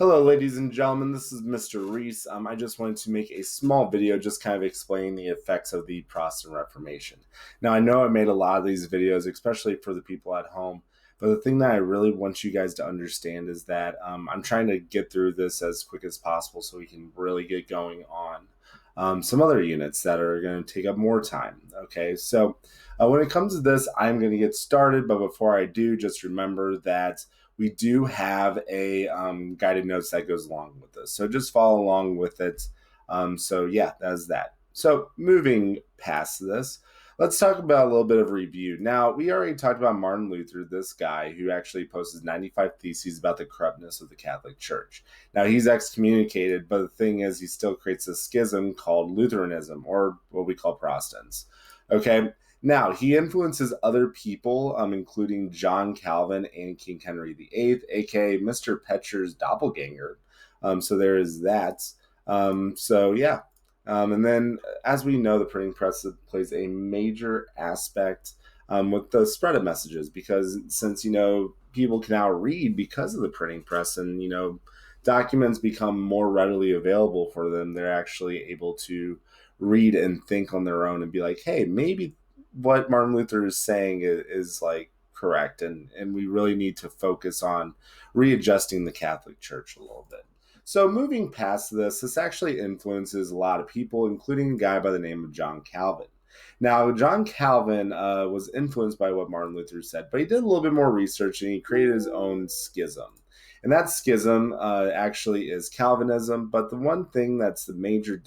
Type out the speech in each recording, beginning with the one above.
Hello, ladies and gentlemen. This is Mr. Reese. I just wanted to make a small video just kind of explaining the effects of the Protestant Reformation. Now, I know I made a lot of these videos, especially for the people at home, but the thing that I really want you guys to understand is that I'm trying to get through this as quick as possible so we can really get going on some other units that are going to take up more time. Okay, so when it comes to this, I'm going to get started, but before I do, just remember that we do have a guided notes that goes along with this. So just follow along with it. So yeah, that's that. So moving past this, let's talk about a little bit of review. Now, we already talked about Martin Luther, this guy who actually posted 95 theses about the corruptness of the Catholic Church. Now, he's excommunicated, but the thing is, he still creates a schism called Lutheranism, or what we call Protestants. Okay, now, he influences other people, including John Calvin and King Henry VIII, aka Mr. Pecher's doppelganger. So there is that. Yeah. And then, as we know, the printing press plays a major aspect with the spread of messages because since, people can now read because of the printing press and, documents become more readily available for them, they're actually able to read and think on their own and be like, hey, maybe what Martin Luther is saying is like correct, and we really need to focus on readjusting the Catholic Church a little bit. So moving past this actually influences a lot of people, including a guy by the name of John Calvin. Now, John Calvin was influenced by what Martin Luther said, but he did a little bit more research and he created his own schism. And that schism actually is Calvinism. But the one thing that's the major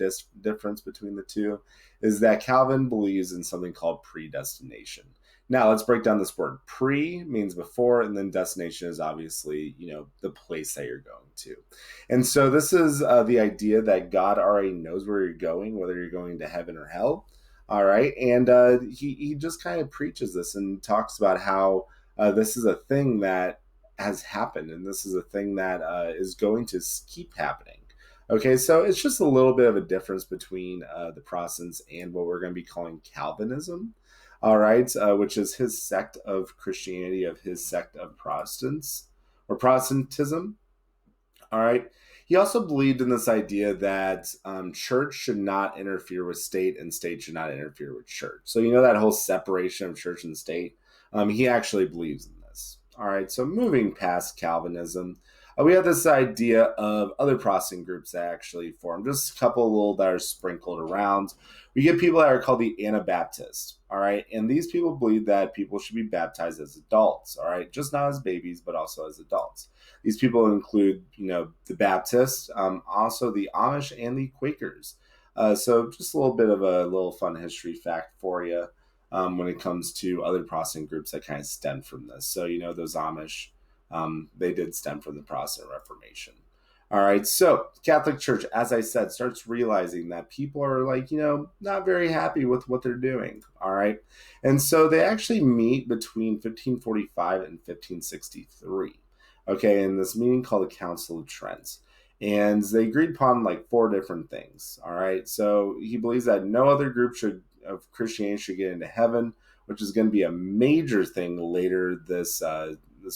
difference between the two is that Calvin believes in something called predestination. Now, let's break down this word. Pre means before, and then destination is obviously, the place that you're going to. And so this is the idea that God already knows where you're going, whether you're going to heaven or hell. All right. And he just kind of preaches this and talks about how this is a thing that has happened, and this is a thing that is going to keep happening. Okay, so it's just a little bit of a difference between the Protestants and what we're going to be calling Calvinism, all right, which is his sect of Christianity, of his sect of Protestants or Protestantism. All right. He also believed in this idea that church should not interfere with state and state should not interfere with church. So, that whole separation of church and state, he actually believes in this. All right. So, moving past Calvinism, we have this idea of other Protestant groups that actually form. Just a couple of little that are sprinkled around. We get people that are called the Anabaptists. All right. And these people believe that people should be baptized as adults. All right. Just not as babies, but also as adults. These people include, the Baptists, also the Amish and the Quakers. So just a little bit of a little fun history fact for you when it comes to other Protestant groups that kind of stem from this. So, those Amish, they did stem from the Protestant Reformation. All right, so Catholic Church, as I said, starts realizing that people are not very happy with what they're doing. All right, and so they actually meet between 1545 and 1563. Okay, in this meeting called the Council of Trent. And they agreed upon four different things. All right, so he believes that no other group of Christianity should get into heaven, which is going to be a major thing later this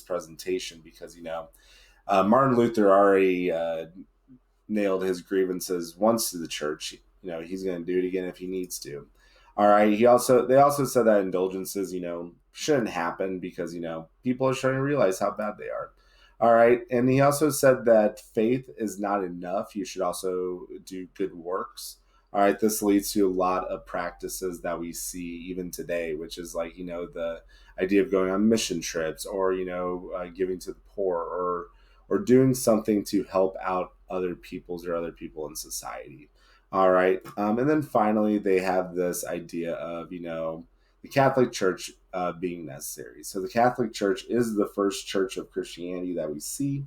presentation because Martin Luther already nailed his grievances once to the church. He's going to do it again if he needs to. All right. They also said that indulgences, shouldn't happen because people are starting to realize how bad they are. All right. And he also said that faith is not enough. You should also do good works. All right. This leads to a lot of practices that we see even today, which is the idea of going on mission trips or, giving to the poor or doing something to help out other people in society. All right. And then finally, they have this idea of, the Catholic Church being necessary. So the Catholic Church is the first church of Christianity that we see.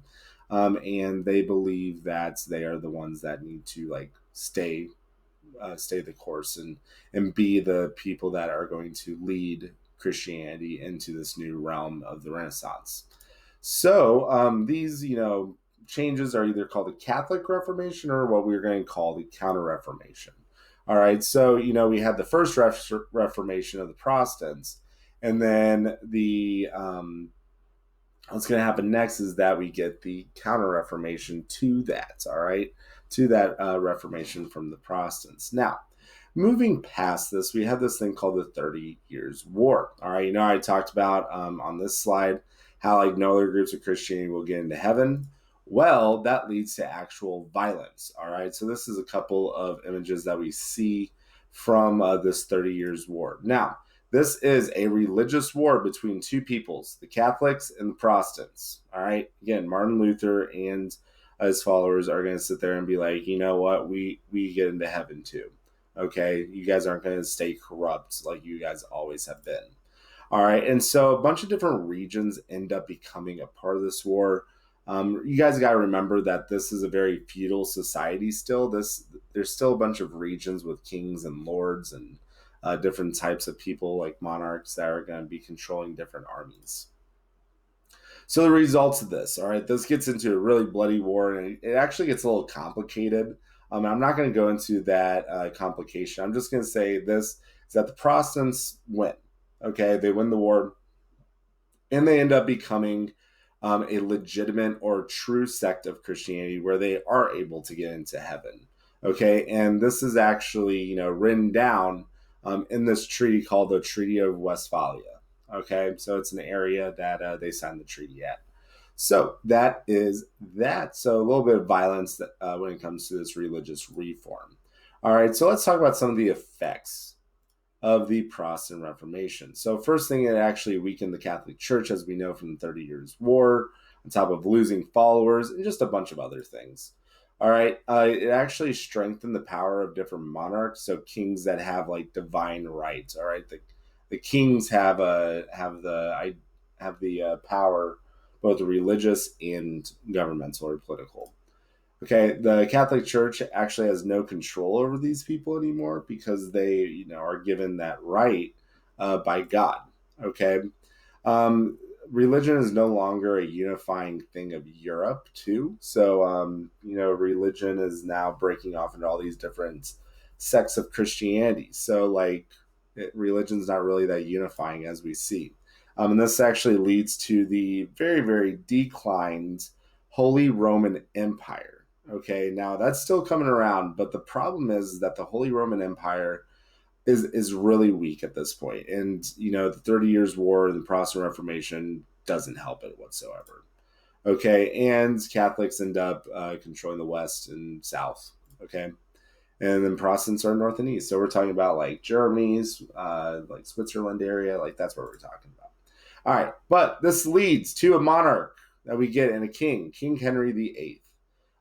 And they believe that they are the ones that need to stay the course and be the people that are going to lead Christianity into this new realm of the Renaissance. So these, changes are either called the Catholic Reformation or what we're going to call the Counter-Reformation. All right, so, we had the first Reformation of the Protestants, and then the what's going to happen next is that we get the Counter-Reformation to that, all right, to that Reformation from the Protestants. Now, moving past this, we have this thing called the 30 Years' War. All right, I talked about on this slide how like no other groups of Christianity will get into heaven. Well, that leads to actual violence. All right, so this is a couple of images that we see from this 30 Years' War. Now, this is a religious war between two peoples, the Catholics and the Protestants. All right, again, Martin Luther and his followers are going to sit there and be like, you know what, we get into heaven too. Okay, you guys aren't going to stay corrupt like you guys always have been. All right, and so a bunch of different regions end up becoming a part of this war. You guys got to remember that this is a very feudal society still. There's still a bunch of regions with kings and lords and different types of people like monarchs that are going to be controlling different armies. So the results of this, all right, this gets into a really bloody war, and it actually gets a little complicated. I'm not going to go into that complication. I'm just going to say this is that the Protestants win. Okay, they win the war, and they end up becoming a legitimate or true sect of Christianity where they are able to get into heaven. Okay, and this is actually written down in this treaty called the Treaty of Westphalia. Okay, so it's an area that they signed the treaty at. So that is that. So a little bit of violence that, when it comes to this religious reform. All right, so let's talk about some of the effects of the Protestant Reformation. So first thing, it actually weakened the Catholic Church, as we know from the 30 Years' War, on top of losing followers and just a bunch of other things. All right, it actually strengthened the power of different monarchs, so kings that have like divine rights. All right, the kings have the power, both religious and governmental or political. Okay, the Catholic Church actually has no control over these people anymore because they, are given that right by God. Okay, religion is no longer a unifying thing of Europe, too. So, religion is now breaking off into all these different sects of Christianity. So, religion's not really that unifying as we see. And this actually leads to the very, very declined Holy Roman Empire. Okay, now that's still coming around, but the problem is that the Holy Roman Empire is really weak at this point. And, the 30 Years' War and the Protestant Reformation doesn't help it whatsoever. Okay, and Catholics end up controlling the West and South. Okay, and then Protestants are North and East. So we're talking about like Germany's, like Switzerland area, like that's what we're talking about. All right, but this leads to a monarch that we get in a king, King Henry VIII.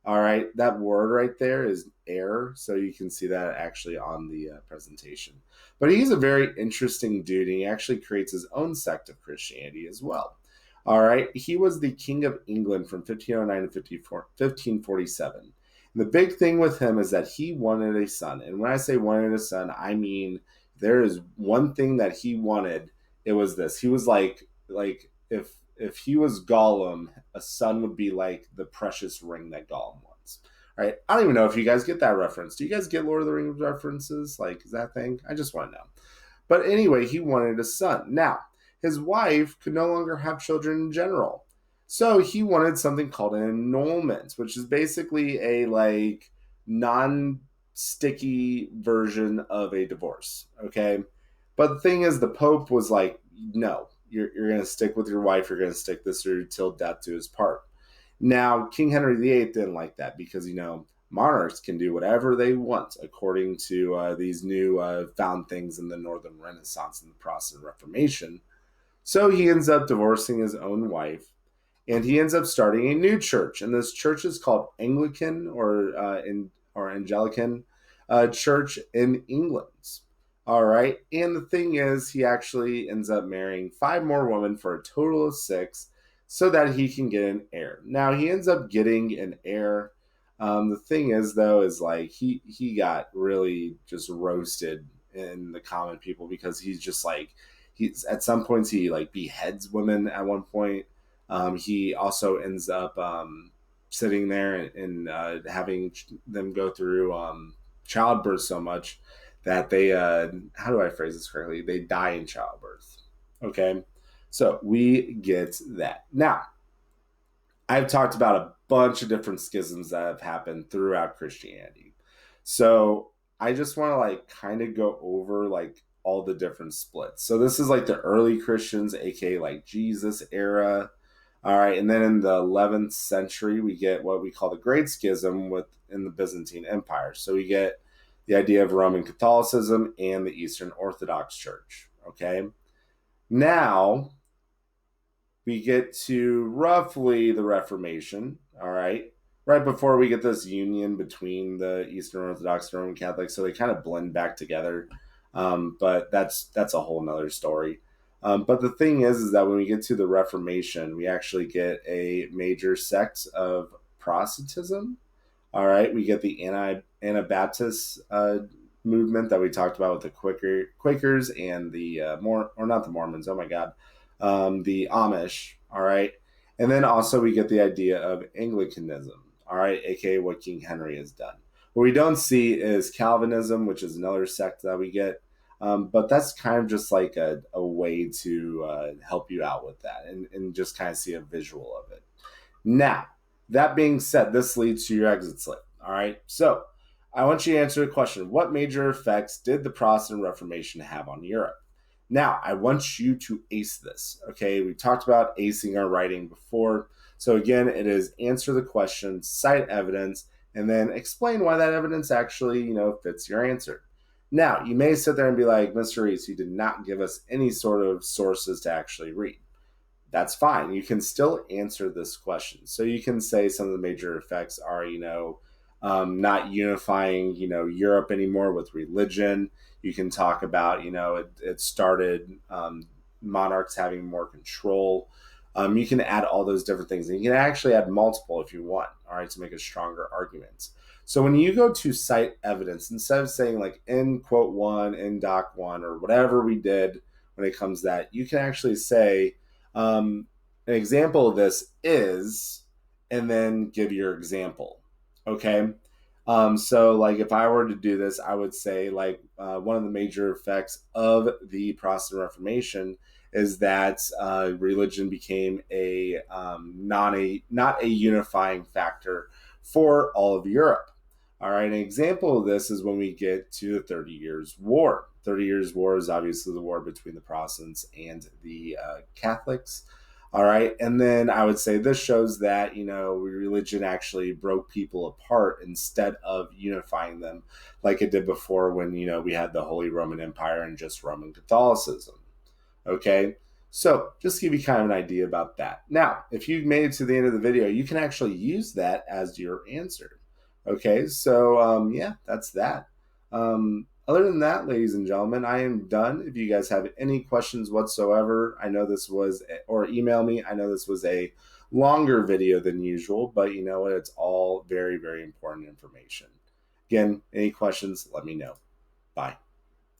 All right, that word right there is heir, so you can see that actually on the presentation. But he's a very interesting dude, and he actually creates his own sect of Christianity as well. All right, he was the King of England from 1509 to 1547. And the big thing with him is that he wanted a son. And when I say wanted a son, I mean there is one thing that he wanted. It was this. He was like if he was Gollum, a son would be like the precious ring that Gollum wants. All right, I don't even know if you guys get that reference. Do you guys get Lord of the Rings references? Like, is that thing? I just want to know. But anyway, he wanted a son. Now, his wife could no longer have children in general. So he wanted something called an annulment, which is basically a non-sticky version of a divorce. Okay. But the thing is, the Pope was like, no, you're going to stick with your wife. You're going to stick this through till death do his part. Now, King Henry VIII didn't like that because, monarchs can do whatever they want according to these new found things in the Northern Renaissance and the Protestant Reformation. So he ends up divorcing his own wife, and he ends up starting a new church. And this church is called Anglican or Anglican Church in England. All right. And the thing is, he actually ends up marrying 5 more women for a total of 6 so that he can get an heir. Now, he ends up getting an heir. The thing is, though, is like he got really just roasted in the common people because he's just like, he's at some points he like beheads women at one point. He also ends up sitting there and having them go through childbirth so much that they, how do I phrase this correctly? They die in childbirth. Okay. So we get that. Now, I've talked about a bunch of different schisms that have happened throughout Christianity. So I just want to like kind of go over like all the different splits. So this is like the early Christians, aka like Jesus era. All right, and then in the 11th century, we get what we call the Great Schism within the Byzantine Empire. So we get the idea of Roman Catholicism and the Eastern Orthodox Church. Okay, now we get to roughly the Reformation, all right before we get this union between the Eastern Orthodox and Roman Catholics, so they kind of blend back together. But that's a whole nother story. But the thing is that when we get to the Reformation, we actually get a major sect of Protestantism. All right, we get the Anabaptist movement that we talked about with the Quakers and the or not the Mormons. Oh my God, the Amish. All right, and then also we get the idea of Anglicanism. All right, aka what King Henry has done. What we don't see is Calvinism, which is another sect that we get. But that's kind of just like a way to help you out with that and just kind of see a visual of it. Now, that being said, this leads to your exit slip. All right. So I want you to answer the question: what major effects did the Protestant Reformation have on Europe? Now, I want you to ace this. Okay. We talked about acing our writing before. So again, it is answer the question, cite evidence, and then explain why that evidence actually, fits your answer. Now, you may sit there and be like, Mr. Reese, you did not give us any sort of sources to actually read. That's fine. You can still answer this question. So you can say some of the major effects are, not unifying, Europe anymore with religion. You can talk about, it started monarchs having more control. You can add all those different things. And you can actually add multiple if you want, all right, to make a stronger argument. So when you go to cite evidence, instead of saying like in quote one, in doc one, or whatever we did when it comes to that, you can actually say, an example of this is, and then give your example. Okay. So like if I were to do this, I would say like one of the major effects of the Protestant Reformation is that religion became not a unifying factor for all of Europe. All right, an example of this is when we get to the 30 Years' War. 30 Years' War is obviously the war between the Protestants and the Catholics. All right, and then I would say this shows that, religion actually broke people apart instead of unifying them like it did before when, we had the Holy Roman Empire and just Roman Catholicism. Okay, so just to give you kind of an idea about that. Now, if you made it to the end of the video, you can actually use that as your answer. Okay, so yeah, that's that. Other than that, ladies and gentlemen, I am done. If you guys have any questions whatsoever, I know this was, or email me. I know this was a longer video than usual, but you know what? It's all very, very important information. Again, any questions, let me know. Bye.